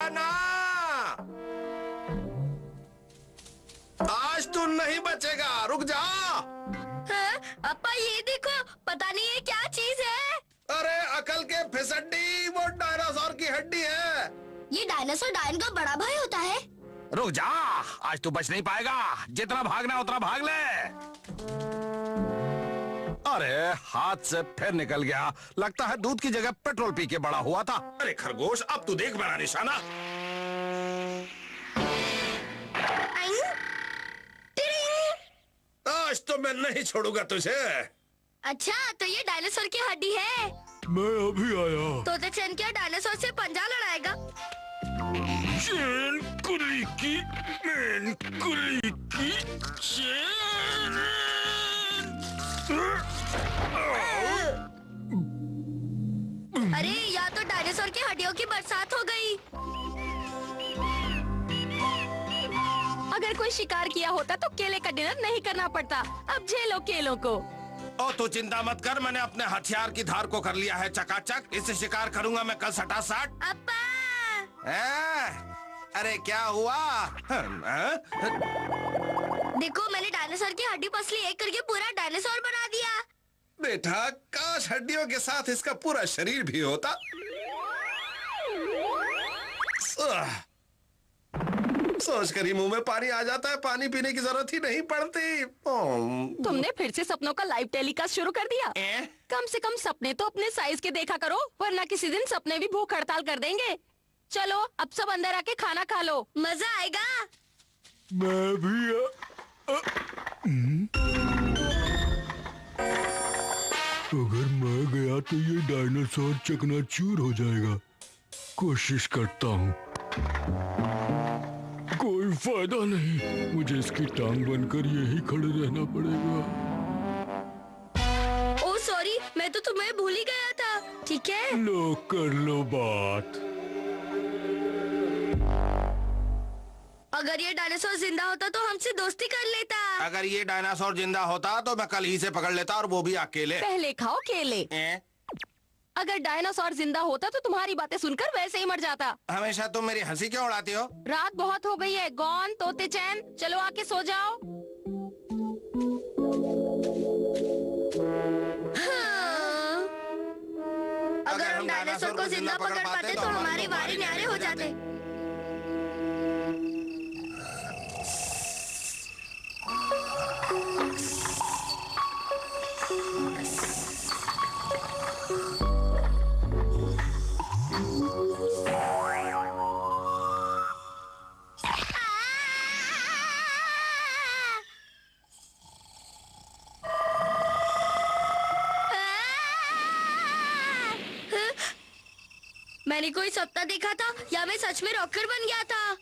ना, आज तू नहीं बचेगा, रुक जा। हाँ? अप्पा ये देखो, पता नहीं ये क्या चीज है। अरे अकल के फिसड्डी, वो डायनासोर की हड्डी है। ये डायनासोर डायन का बड़ा भाई होता है। रुक जा, आज तू बच नहीं पाएगा, जितना भागना उतना भाग ले। अरे हाथ से फिर निकल गया, लगता है दूध की जगह पेट्रोल पी के बड़ा हुआ था। अरे खरगोश, अब तू देख मेरा निशाना। आज तो मैं नहीं छोड़ूंगा तुझे। अच्छा, तो ये डायनासोर की हड्डी है। मैं अभी आया। तोते चैन क्या डायनासोर से पंजा लड़ाएगा? चैन कुली की, मैन कुली की चैन। अरे यहाँ तो डायनासोर की हड्डियों की बरसात हो गई। अगर कोई शिकार किया होता तो केले का डिनर नहीं करना पड़ता। अब झेलो केलों को। ओ तू चिंता मत कर, मैंने अपने हथियार की धार को कर लिया है चकाचक। इससे शिकार करूंगा मैं कल सटासट। अप्पा! अरे क्या हुआ? देखो, मैंने डायनासोर की हड्डी पसली एक करके पूरा डायनासोर बना दिया। बेटा, काश हड्डियों के साथ इसका पूरा शरीर भी होता। सोच कर ही मुंह में पानी आ जाता है, पानी पीने की जरूरत ही नहीं पड़ती। तुमने फिर से सपनों का लाइव टेलीकास्ट शुरू कर दिया। कम से कम सपने तो अपने साइज के देखा करो, वरना किसी दिन सपने भी भूख हड़ताल कर देंगे। चलो अब सब अंदर आके खाना खा लो, मजा आएगा। मैं भी अगर मैं गया तो ये डायनासोर चकनाचूर हो जाएगा। कोशिश करता हूँ, कोई फायदा नहीं, मुझे इसकी टांग बनकर यही खड़े रहना पड़ेगा। ओ सॉरी, मैं तो तुम्हें भूल ही गया था। ठीक है, लो कर लो बात। अगर ये डायनासोर जिंदा होता तो हमसे दोस्ती कर लेता। अगर ये डायनासोर जिंदा होता तो मैं कल ही से पकड़ लेता, और वो भी अकेले। पहले खाओ केले। अगर डायनासोर जिंदा होता तो तुम्हारी बातें सुनकर वैसे ही मर जाता। हमेशा तुम मेरी हंसी क्यों उड़ाती हो? रात बहुत हो गई है। गौन, तोते चैन, चलो आके सो जाओ। हाँ। अगर हम डायनासोर को जिंदा पकड़ पाते तो हमारे वारे न्यारे हो जाते। मैंने कोई सपना देखा था या मैं सच में रॉकेट बन गया था?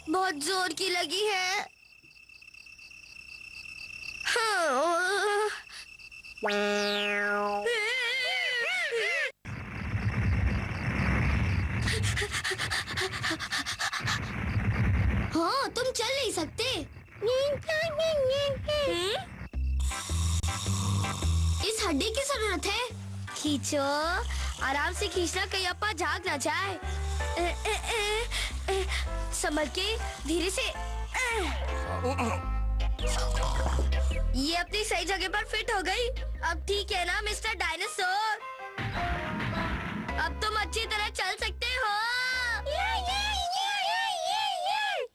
बहुत जोर की लगी है। हाँ, तुम चल नहीं सकते। इस हड्डी की जरूरत है। खींचो, आराम से खींचना, कहीं अप्पा झाग ना जाए। संभल के, धीरे से। ये अपनी सही जगह पर फिट हो गई। अब ठीक है ना मिस्टर डायनासोर? अब तुम अच्छी तरह चल सकते हो।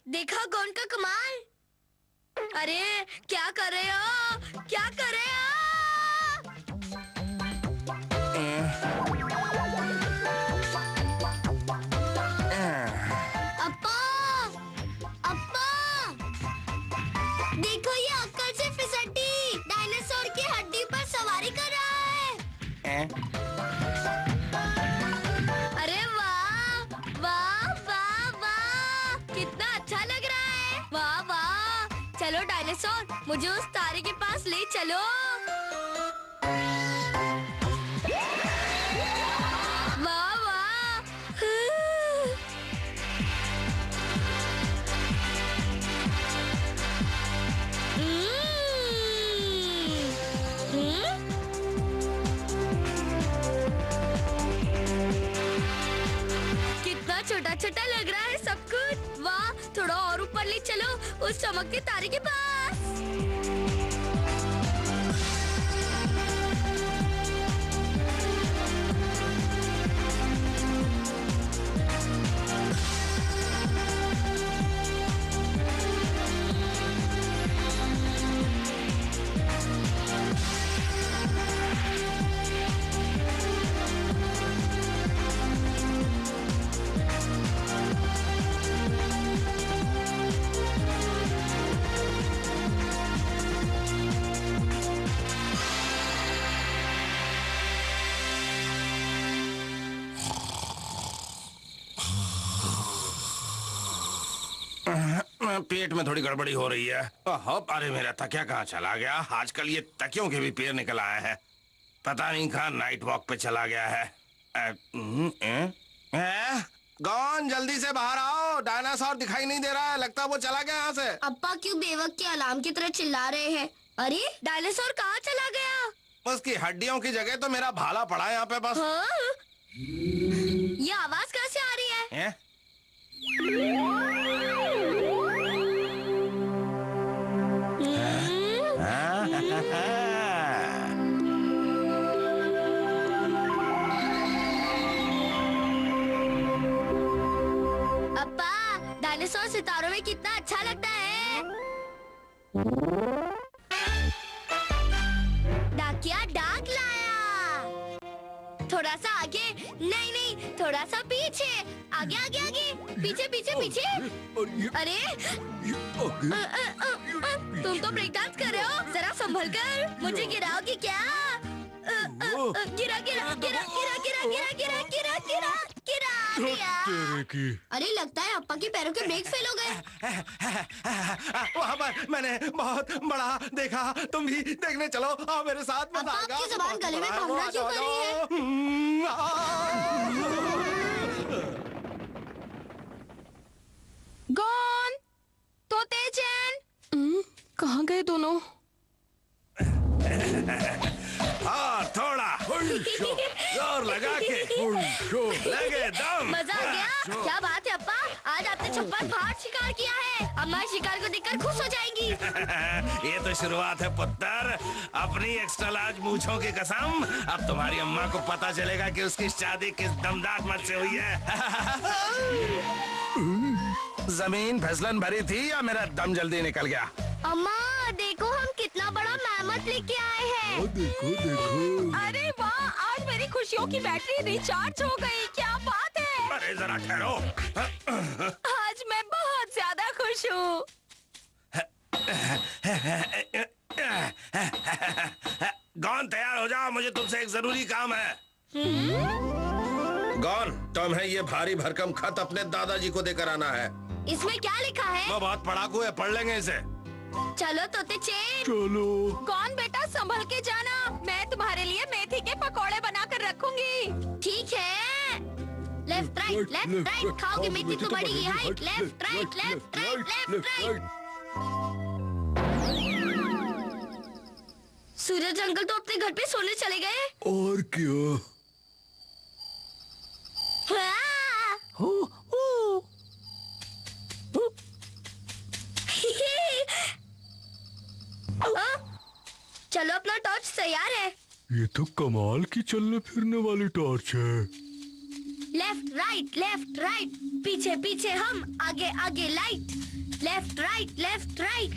देखा गौन का कमाल? अरे क्या कर रहे हो, क्या कर रहे हो? अप्पा, अप्पा, देखो ये अक्कल से फिसड्डी डायनासोर की हड्डी पर सवारी कर रहा है। अरे वाह वाह वाह वाह, कितना अच्छा लग रहा है। वाह वाह, चलो डायनासोर, मुझे उस तारे के पास ले चलो। वाह वाह। छोटा लग रहा है सब कुछ। वाह, थोड़ा और ऊपर ले चलो, उस चमकते तारे के पास। पेट में थोड़ी गड़बड़ी हो रही है। अरे मेरा तकिया कहाँ चला गया? आजकल ये तकियों के भी पैर निकल आए हैं। पता नहीं कहाँ नाइट वॉक पे चला गया है। गॉन, जल्दी से बाहर आओ, डायनासोर दिखाई नहीं दे रहा है। लगता है वो चला गया यहाँ से। अप्पा क्यों बेवक के अलार्म की तरह चिल्ला रहे हैं? अरे डायनासोर कहाँ चला गया? उसकी हड्डियों की जगह तो मेरा भाला पड़ा है यहाँ पे बस। हाँ? ये आवाज कहाँ से आ रही है? अप्पा, डायनासोर सितारों में कितना अच्छा लगता है। डाकिया डाक लाया। थोड़ा सा आगे, नहीं नहीं, थोड़ा सा पीछे, आगे आगे आगे, पीछे पीछे पीछे। अरे तुम तो ब्रेक डांस कर रहे हो, जरा संभल कर, मुझे गिराओगी क्या? गिरा गिरा गिरा गिरा गिरा गिरा गिरा गिरा गिरा गिरा गिरा। अरे लगता है अप्पा के पैरों के ब्रेक फेल हो गए। वहाँ पर मैंने बहुत बड़ा देखा, तुम भी देखने चलो। आओ मेरे साथ। अप्पा, आपकी जुबान गले में बांधना क्यों कर रही है? गॉन, तोते चैन, कहाँ गए दोनों? और थोड़ा जोर लगा के लगे दम। मजा आ गया। क्या बात है अप्पा, आज आपने छप्पर फाड़ शिकार किया है। अम्मा शिकार को देखकर खुश हो जाएंगी। ये तो शुरुआत है पुत्र। अपनी एक्स्ट्रा लार्ज मूंछों की कसम, अब तुम्हारी अम्मा को पता चलेगा कि उसकी शादी किस दमदार मर्द से हुई है। जमीन फिसलन भरी थी या मेरा दम जल्दी निकल गया? अम्मा देखो, हम कितना बड़ा मेहमत लेके आए हैं। देखो देखो। अरे वाह, आज मेरी खुशियों की बैटरी रिचार्ज हो गई। क्या बात है? अरे जरा ठहरो। आज मैं बहुत ज्यादा खुश हूँ। गॉन, तैयार हो जाओ, मुझे तुमसे एक जरूरी काम है। गॉन, तुम्हें ये भारी भरकम खत अपने दादाजी को देकर आना है। इसमें क्या लिखा है? वो बहुत पढ़ाकू है, पढ़ लेंगे इसे। चलो तोते चैन। चलो। कौन बेटा, संभल के जाना, मैं तुम्हारे लिए मेथी के पकोड़े बनाकर रखूंगी। ठीक है। लेफ्ट राइट लेफ्ट राइट, खाओगे मेथी तो बढ़ेगी height. Left right left right left right. Suraj uncle तो अपने घर पे सोने चले गए। और क्या? चलो, अपना टॉर्च तैयार है। ये तो कमाल की चलने फिरने वाली टॉर्च है। लेफ्ट राइट, पीछे पीछे हम, आगे आगे लाइट। Left right.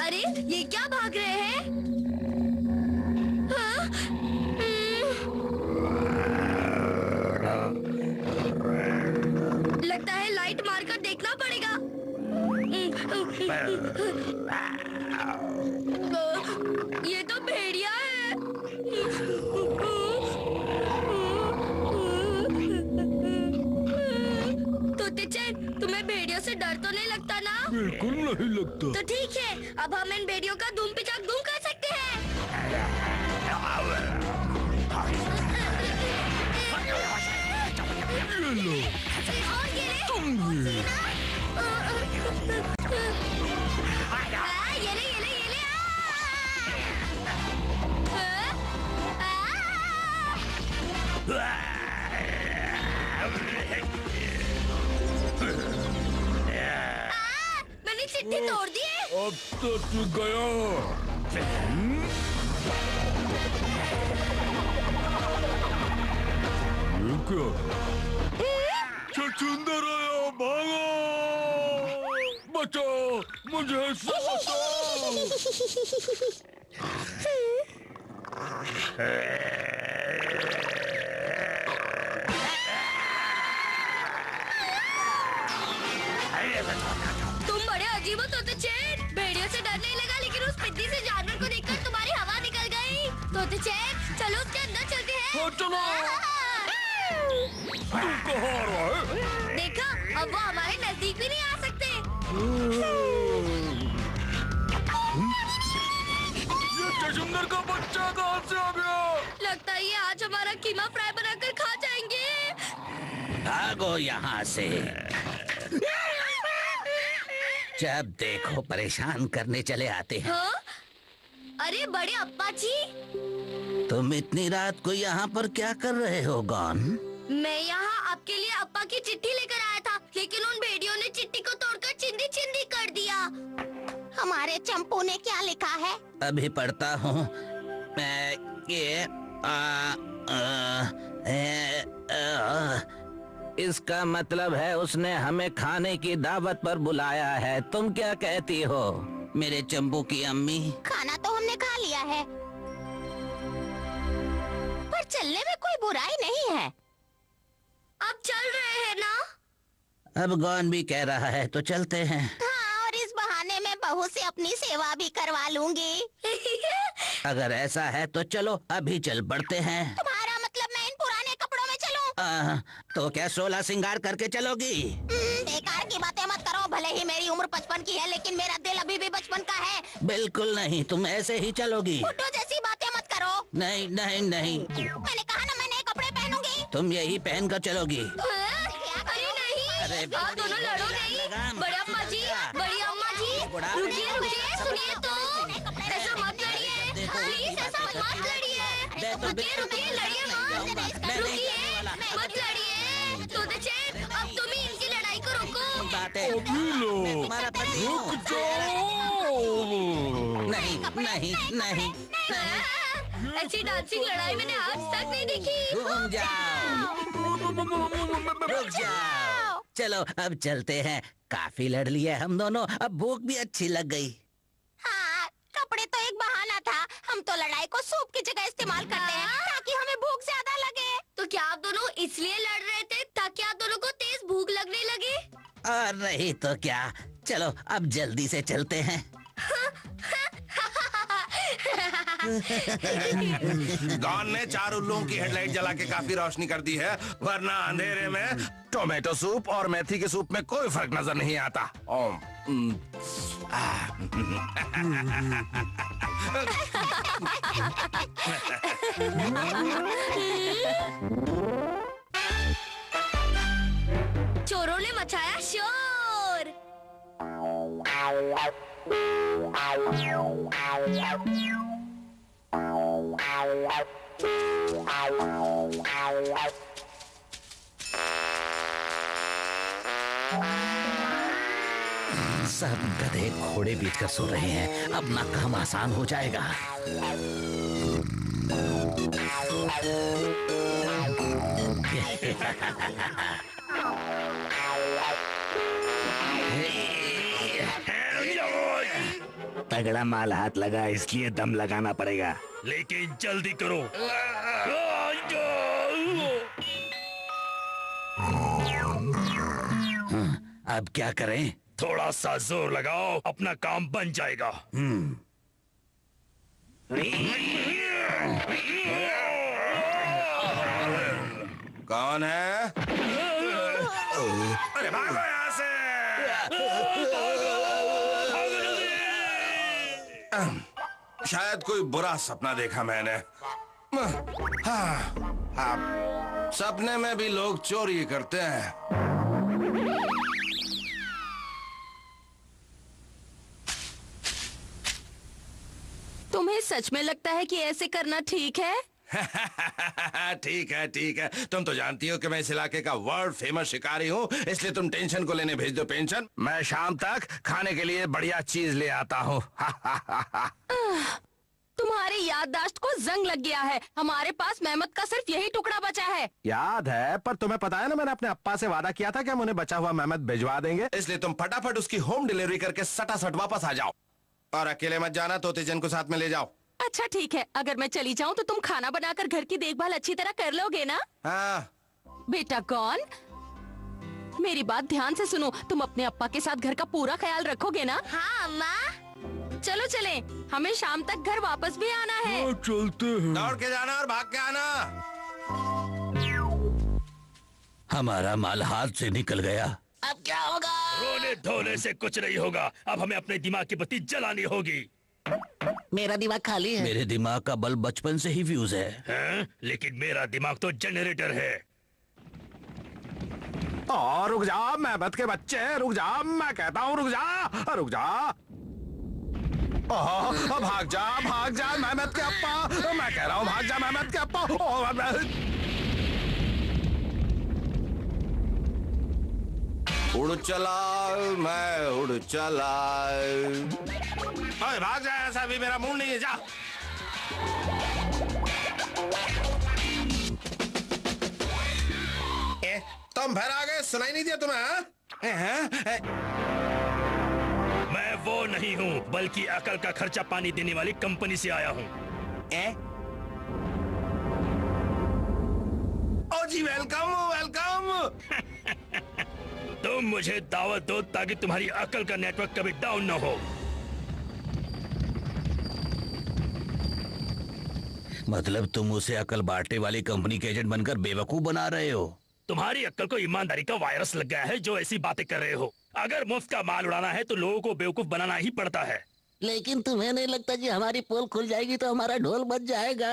अरे ये क्या भाग रहे हैं? हाँ? लगता है लाइट मारकर देखना पड़ेगा। ये तो भेड़िया है। तोते चैन, तुम्हें भेड़ियों से डर तो नहीं लगता ना? बिल्कुल नहीं लगता। तो ठीक है, अब हम इन भेड़ियों का धूम पिचाक धूम कर सकते हैं। ये लो। और ये ले। तुम भी। ये ले। मैंने चिट्ठी तोड़ दी है। अब तो तू गया। ये क्या? छछूंदर आया, भागो! बचाओ, मुझे बचाओ! तुम बड़े अजीब हो तोते चेट। भेड़ियों से डर नहीं लगा, लेकिन उस पिद्दी से जानवर को देखकर तुम्हारी हवा निकल गई। तोते चेट, चलो उसके अंदर चलते हैं। हाँ, चलो। तू कहाँ आ रहा है? देखो, अब वो हमारे नजदीक भी नहीं आ सकते। ये छछूंदर का बच्चा कहाँ से आ गया? लगता है ये आज हमारा कीमा फ्राई बनाकर खा जाएंगे। भागो यहाँ से। जब देखो परेशान करने चले आते हैं। हाँ? अरे बड़े अप्पा जी, तुम इतनी रात को यहाँ पर क्या कर रहे हो गॉन? मैं यहाँ आपके लिए अप्पा की चिट्ठी लेकर आया था, लेकिन उन भेड़ियों ने चिट्ठी को तोड़कर चिंदी चिंदी कर दिया। हमारे चंपू ने क्या लिखा है? अभी पढ़ता हूँ। ये इसका मतलब है उसने हमें खाने की दावत पर बुलाया है। तुम क्या कहती हो मेरे चंपू की अम्मी? खाना तो हमने खा लिया है, पर चलने में कोई बुराई नहीं है। अब चल रहे हैं ना? अब गॉन भी कह रहा है तो चलते हैं। हाँ, और इस बहाने मैं बहू से अपनी सेवा भी करवा लूंगी। अगर ऐसा है तो चलो अभी चल पड़ते हैं। तुम्हारा मतलब मैं इन पुराने कपड़ों में चलूं? तो क्या 16 श्रृंगार करके चलोगी? बेकार की बातें मत करो। भले ही मेरी उम्र 55 की है, लेकिन मेरा दिल अभी भी बचपन का है। बिल्कुल नहीं, तुम ऐसे ही चलोगी। फुट्टू जैसी बातें मत करो। नहीं नहीं नहीं, मैंने कहा ना, मैं नए कपड़े पहनूंगी। तुम यही पहन कर चलोगी। अरे नहीं, अरे आप दोनों लड़ो नहीं। बड़े अम्मा जी, बड़ी अम्मा जी, रुकिए रुकिए, सुनिए तो। ऐसा मत लड़िए, प्लीज ऐसा मत लड़िए। रुकिए रुकिए, लड़िए मत। रुकिए, मत लड़िए। तोते चेट, अब तुम ही इनकी लड़ाई को रोको। बातें लो। तुम्हारा पति हूँ। नहीं नहीं नहीं नहीं, ऐसी डांसिंग लड़ाई मैंने आज तक नहीं देखी। घूम जाओ, रुक जाओ। चलो अब चलते हैं। काफी लड़ लिए हम दोनों, अब भूख भी अच्छी लग गई। हाँ, कपड़े तो एक बहाना था। हम तो लड़ाई को सूप की जगह इस्तेमाल करते हैं, ताकि हमें भूख ज्यादा लगे। तो क्या आप दोनों इसलिए लड़ रहे थे ताकि आप दोनों को तेज भूख लगने लगे? और नहीं तो क्या। चलो अब जल्दी से चलते हैं। गॉन ने 4 उल्लुओं की हेडलाइट जला के काफी रोशनी कर दी है, वरना अंधेरे में टोमेटो सूप और मेथी के सूप में कोई फर्क नजर नहीं आता। चोरों ने मचाया शोर। सब गधे घोड़े बीच कर सो रहे हैं, अपना काम आसान हो जाएगा। तगड़ा माल हाथ लगा, इसलिए दम लगाना पड़ेगा। लेकिन जल्दी करो। अब क्या करें? थोड़ा सा जोर लगाओ, अपना काम बन जाएगा। कौन है? अरे भागो यहाँ से! शायद कोई बुरा सपना देखा मैंने। हाँ, सपने में भी लोग चोरी करते हैं। तुम्हें सच में लगता है कि ऐसे करना ठीक है? ठीक है ठीक है, तुम तो जानती हो कि मैं इस इलाके का वर्ल्ड फेमस शिकारी हूँ, इसलिए तुम टेंशन को लेने भेज दो पेंशन। मैं शाम तक खाने के लिए बढ़िया चीज ले आता हूँ। तुम्हारी याददाश्त को जंग लग गया है। हमारे पास मेहमत का सिर्फ यही टुकड़ा बचा है। याद है, पर तुम्हें पता है ना, मैंने अपने अप्पा से वादा किया था कि हम उन्हें बचा हुआ मेहमत भिजवा देंगे, इसलिए तुम फटाफट उसकी होम डिलीवरी करके सटासट वापस आ जाओ। और अकेले मत जाना, तोतीजन को साथ में ले जाओ। अच्छा ठीक है, अगर मैं चली जाऊँ तो तुम खाना बनाकर घर की देखभाल अच्छी तरह कर लोगे ना? हाँ। बेटा कौन, मेरी बात ध्यान से सुनो, तुम अपने अप्पा के साथ घर का पूरा ख्याल रखोगे ना? हाँ अम्मा। चलो चले, हमें शाम तक घर वापस भी आना है। हाँ, चलते हैं। दौड़ के जाना और भाग के आना। हमारा माल हाथ से निकल गया। अब क्या होगा? रोने धोने से कुछ नहीं होगा, अब हमें अपने दिमाग की बत्ती जलानी होगी। मेरा दिमाग खाली है। मेरे दिमाग का बल्ब बचपन से ही फ्यूज है। हैं? लेकिन मेरा दिमाग तो जनरेटर है। रुक जा मेहमत के बच्चे, रुक जा, मैं कहता हूँ रुक जा, रुक जा। भाग जा मेहमत के अप्पा, मैं कह रहा हूँ भाग जा मेहमत के अप्पा। उड़ चला, मैं उड़ चला। भाग जा, ऐसा भी मेरा मूड नहीं है, जा। तुम फिर आ गए, सुनाई नहीं दिया तुम्हें? मैं वो नहीं हूँ, बल्कि अकल का खर्चा पानी देने वाली कंपनी से आया हूँ। ओ जी, वेलकम वेलकम। तुम मुझे दावत दो ताकि तुम्हारी अकल का नेटवर्क कभी डाउन न हो। मतलब तुम उसे अकल बांटने वाली कंपनी के एजेंट बनकर बेवकूफ बना रहे हो? तुम्हारी अक्ल को ईमानदारी का वायरस लग गया है जो ऐसी बातें कर रहे हो। अगर मुफ्त का माल उड़ाना है तो लोगों को बेवकूफ बनाना ही पड़ता है। लेकिन तुम्हें नहीं लगता कि हमारी पोल खुल जाएगी तो हमारा ढोल बच जाएगा?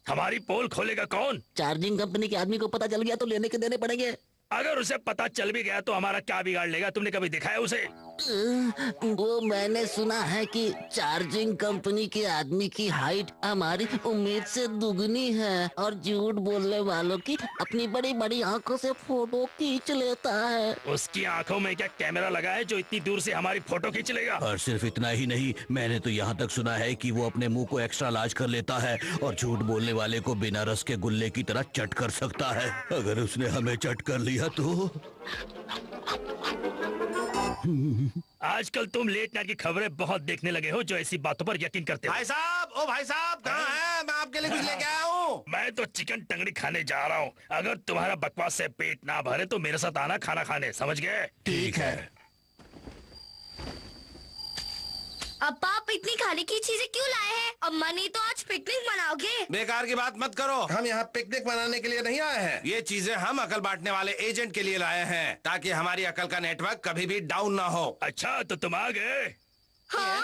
हमारी पोल खोलेगा कौन? चार्जिंग कंपनी के आदमी को पता चल गया तो लेने के देने पड़ेंगे। अगर उसे पता चल भी गया तो हमारा क्या बिगाड़ लेगा? तुमने कभी देखा है उसे? वो मैंने सुना है कि चार्जिंग कंपनी के आदमी की हाइट हमारी उम्मीद से दुगनी है और झूठ बोलने वालों की अपनी बड़ी बड़ी आंखों से फोटो खींच लेता है। उसकी आंखों में क्या कैमरा लगा है जो इतनी दूर से हमारी फोटो खींच लेगा? और सिर्फ इतना ही नहीं, मैंने तो यहाँ तक सुना है कि वो अपने मुंह को एक्स्ट्रा लार्ज कर लेता है और झूठ बोलने वाले को बिना रस के गुल्ले की तरह चट कर सकता है। अगर उसने हमें चट कर लिया तो आजकल तुम लेट नाइट की खबरें बहुत देखने लगे हो जो ऐसी बातों पर यकीन करते हो। भाई साहब, ओ भाई साहब, कहाँ हैं? मैं आपके लिए कुछ लेके आया हूँ। मैं तो चिकन टंगड़ी खाने जा रहा हूँ। अगर तुम्हारा बकवास से पेट ना भरे तो मेरे साथ आना खाना खाने, समझ गए? ठीक है। अब्बा, आप इतनी खाने की चीजें क्यों लाए हैं? अम्मा नहीं तो आज पिकनिक मनाओगे? बेकार की बात मत करो, हम यहाँ पिकनिक मनाने के लिए नहीं आए हैं। ये चीजें हम अकल बांटने वाले एजेंट के लिए लाए हैं ताकि हमारी अकल का नेटवर्क कभी भी डाउन ना हो। अच्छा, तो तुम आ गए? हाँ?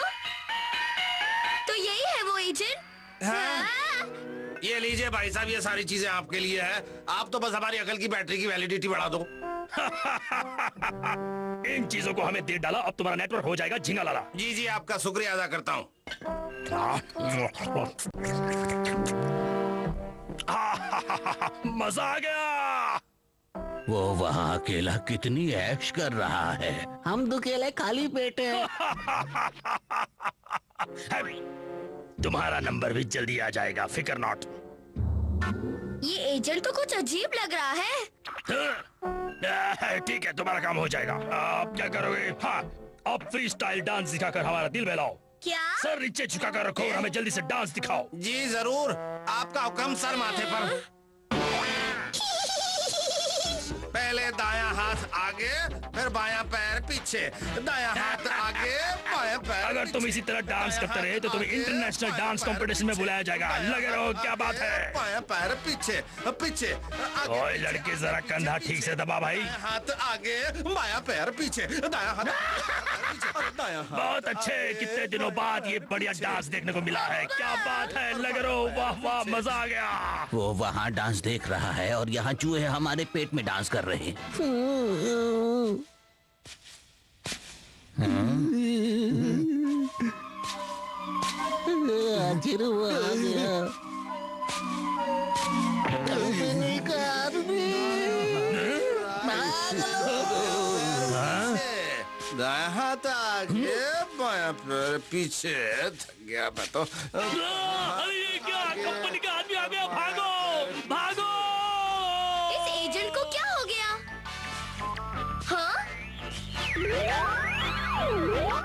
तो यही है वो एजेंट? हाँ। ये लीजिए भाई साहब, ये सारी चीजें आपके लिए है। आप तो बस हमारी अकल की बैटरी की वैलिडिटी बढ़ा दो। इन चीजों को हमें दे डाला, अब तुम्हारा नेटवर्क हो जाएगा झिंगा लाला। जी जी, आपका शुक्रिया अदा करता हूँ। मजा आ गया। वो वहाँ अकेला कितनी ऐश कर रहा है। हम दुकेले खाली पेट हैं। तुम्हारा नंबर भी जल्दी आ जाएगा, फिकर नॉट। ये एजेंट तो कुछ अजीब लग रहा है। ठीक है, तुम्हारा काम हो जाएगा। आप क्या करोगे? हाँ, अब फ्री स्टाइल डांस दिखाकर हमारा दिल बहलाओ। क्या? सर नीचे झुकाकर रखो और हमें जल्दी से डांस दिखाओ। जी जरूर, आपका हुक्म सर माथे पर। पहले दायां हाथ आगे, फिर बायां पैर पीछे, दायां हाथ आगे, बायां पैर अगर तुम इसी तरह डांस करते रहे तो तुम्हें इंटरनेशनल डांस कंपटीशन में बुलाया जाएगा। लगे रहो, क्या बात है? बायां पैर पीछे पीछे, ओए लड़के, जरा कंधा ठीक से दबा भाई। हाथ आगे, बायां पैर पीछे, दायां हाथ पीछे, दायां हाथ। बहुत अच्छे, कितने दिनों बाद ये बढ़िया डांस देखने को मिला है। क्या बात है, लगे रहो। वाह वाह, मजा आ गया। वो वहाँ डांस देख रहा है और यहाँ चूहे हमारे पेट में डांस कर रहे हैं। आखिर वो आ गया। कंपनी का आदमी भाग लो। दाएं हाथ आगे, बायां पैर पीछे, थक गया मैं तो। अरे ये क्या, कंपनी का आदमी आ गया, भागो भागो। इस एजेंट को क्या हो गया? हाँ?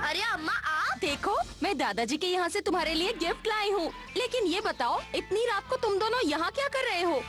अरे अम्मा आप? देखो, मैं दादाजी के यहाँ से तुम्हारे लिए गिफ्ट लाई हूँ। लेकिन ये बताओ, इतनी रात को तुम दोनों यहाँ क्या कर रहे हो?